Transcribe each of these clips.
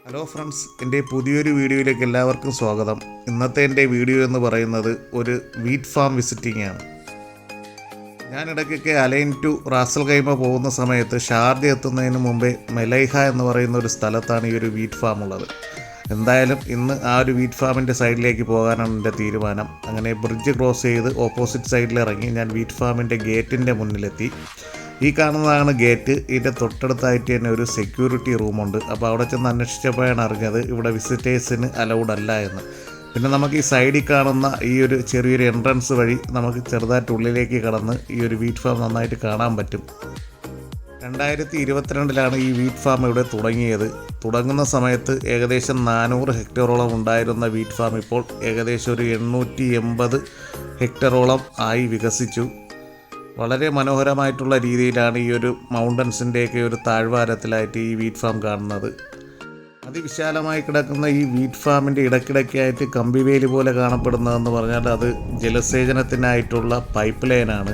Hello friends, എൻ്റെ പുതിയൊരു വീഡിയോയിലേക്ക് എല്ലാവർക്കും സ്വാഗതം. ഇന്നത്തെ എൻ്റെ വീഡിയോ എന്ന് പറയുന്നത് ഒരു വീറ്റ് ഫാം വിസിറ്റിംഗ് ആണ്. ഞാൻ ഇടയ്ക്കൊക്കെ അലൈൻ ടു റാസൽ ഖൈമ പോകുന്ന സമയത്ത് ഷാർജ എത്തുന്നതിന് മുമ്പേ മെലൈഹ എന്ന് പറയുന്ന ഒരു സ്ഥലത്താണ് ഈ ഒരു വീറ്റ് ഫാം ഉള്ളത്. എന്തായാലും ഇന്ന് ആ ഒരു വീറ്റ് ഫാമിൻ്റെ സൈഡിലേക്ക് പോകാനാണ് എൻ്റെ തീരുമാനം. അങ്ങനെ ബ്രിഡ്ജ് ക്രോസ് ചെയ്ത് ഓപ്പോസിറ്റ് സൈഡിൽ ഇറങ്ങി ഞാൻ വീറ്റ് ഫാമിൻ്റെ ഗേറ്റിൻ്റെ മുന്നിലെത്തി. ഈ കാണുന്നതാണ് ഗേറ്റ്. ഇതിൻ്റെ തൊട്ടടുത്തായിട്ട് തന്നെ ഒരു സെക്യൂരിറ്റി റൂമുണ്ട്. അപ്പോൾ അവിടെ ചെന്ന് അന്വേഷിച്ചപ്പോഴാണ് അറിഞ്ഞത് ഇവിടെ വിസിറ്റേഴ്സിന് അലൗഡ് അല്ല എന്ന്. പിന്നെ നമുക്ക് ഈ സൈഡിൽ കാണുന്ന ഈ ഒരു ചെറിയൊരു എൻട്രൻസ് വഴി നമുക്ക് ചെറുതായിട്ട് ഉള്ളിലേക്ക് കടന്ന് ഈ ഒരു വീറ്റ് ഫാം നന്നായിട്ട് കാണാൻ പറ്റും. 2022 ഈ വീറ്റ് ഫാം ഇവിടെ തുടങ്ങിയത്. തുടങ്ങുന്ന സമയത്ത് ഏകദേശം 400 ഹെക്ടറോളം ഉണ്ടായിരുന്ന വീറ്റ് ഫാം ഇപ്പോൾ ഏകദേശം ഒരു 880 ഹെക്ടറോളം ആയി വികസിച്ചു. വളരെ മനോഹരമായിട്ടുള്ള രീതിയിലാണ് ഈ ഒരു മൗണ്ടൻസിൻ്റെയൊക്കെ ഒരു താഴ്വാരത്തിലായിട്ട് ഈ വീറ്റ് ഫാം കാണുന്നത്. അതിവിശാലമായി കിടക്കുന്ന ഈ വീറ്റ് ഫാമിൻ്റെ ഇടയ്ക്കിടയ്ക്കായിട്ട് കമ്പിവേലി പോലെ കാണപ്പെടുന്നതെന്ന് പറഞ്ഞാൽ അത് ജലസേചനത്തിനായിട്ടുള്ള പൈപ്പ് ലൈനാണ്.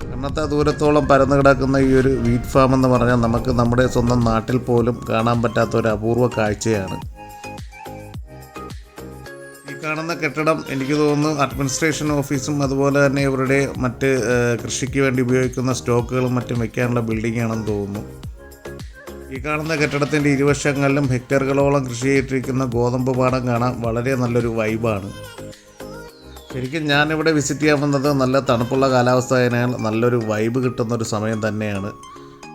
കണ്ണത്ത ദൂരത്തോളം പരന്നു കിടക്കുന്ന ഈ ഒരു വീറ്റ് ഫാം എന്ന് പറഞ്ഞാൽ നമുക്ക് നമ്മുടെ സ്വന്തം നാട്ടിൽ പോലും കാണാൻ പറ്റാത്ത ഒരു അപൂർവ കാഴ്ചയാണ്. ഈ കാണുന്ന കെട്ടിടം എനിക്ക് തോന്നുന്നു അഡ്മിനിസ്ട്രേഷൻ ഓഫീസും അതുപോലെ തന്നെ ഇവരുടെ മറ്റ് കൃഷിക്ക് വേണ്ടി ഉപയോഗിക്കുന്ന സ്റ്റോക്കുകളും മറ്റും വയ്ക്കാനുള്ള ബിൽഡിംഗ് ആണെന്ന് തോന്നുന്നു. ഈ കാണുന്ന കെട്ടിടത്തിൻ്റെ ഇരുവശങ്ങളിലും ഹെക്ടറുകളോളം കൃഷി ചെയ്തിരിക്കുന്ന ഗോതമ്പ് പാടം കാണാൻ വളരെ നല്ലൊരു വൈബാണ്. ശരിക്കും ഞാനിവിടെ വിസിറ്റ് ചെയ്യാൻ വന്നത് നല്ല തണുപ്പുള്ള കാലാവസ്ഥ ആയതിനാൽ നല്ലൊരു വൈബ് കിട്ടുന്നൊരു സമയം തന്നെയാണ്.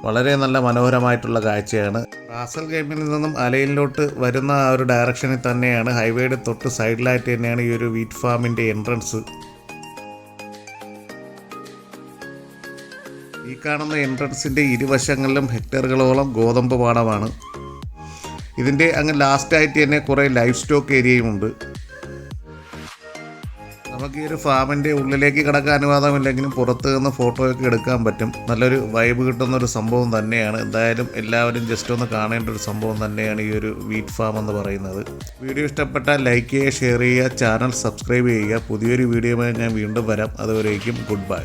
വളരെ നല്ല മനോഹരമായിട്ടുള്ള കാഴ്ചയാണ്. റാസൽ ഖൈമിൽ നിന്നും അലൈനിലോട്ട് വരുന്ന ആ ഒരു ഡയറക്ഷനിൽ തന്നെയാണ്, ഹൈവേയുടെ തൊട്ട് സൈഡിലായിട്ട് തന്നെയാണ് ഈ ഒരു വീറ്റ് ഫാമിൻ്റെ എൻട്രൻസ്. ഈ കാണുന്ന എൻട്രൻസിൻ്റെ ഇരുവശങ്ങളിലും ഹെക്ടറുകളോളം ഗോതമ്പ് പാടമാണ്. ഇതിൻ്റെ അങ്ങ് ലാസ്റ്റായിട്ട് തന്നെ കുറേ ലൈഫ് സ്റ്റോക്ക് ഏരിയയും ഉണ്ട്. നമുക്ക് ഈ ഒരു ഫാമിൻ്റെ ഉള്ളിലേക്ക് കിടക്കാൻ അനുവാദമില്ലെങ്കിലും പുറത്ത് നിന്ന് ഫോട്ടോയൊക്കെ എടുക്കാൻ പറ്റും. നല്ലൊരു വൈബ് കിട്ടുന്നൊരു സംഭവം തന്നെയാണ്. എന്തായാലും എല്ലാവരും ജസ്റ്റ് ഒന്ന് കാണേണ്ട ഒരു സംഭവം തന്നെയാണ് ഈ ഒരു വീറ്റ് ഫാം എന്ന് പറയുന്നത്. വീഡിയോ ഇഷ്ടപ്പെട്ടാൽ ലൈക്ക് ചെയ്യുക, ഷെയർ ചെയ്യുക, ചാനൽ സബ്സ്ക്രൈബ് ചെയ്യുക. പുതിയൊരു വീഡിയോയുമായി ഞാൻ വീണ്ടും വരാം. അതുവരേക്കും ഗുഡ് ബൈ.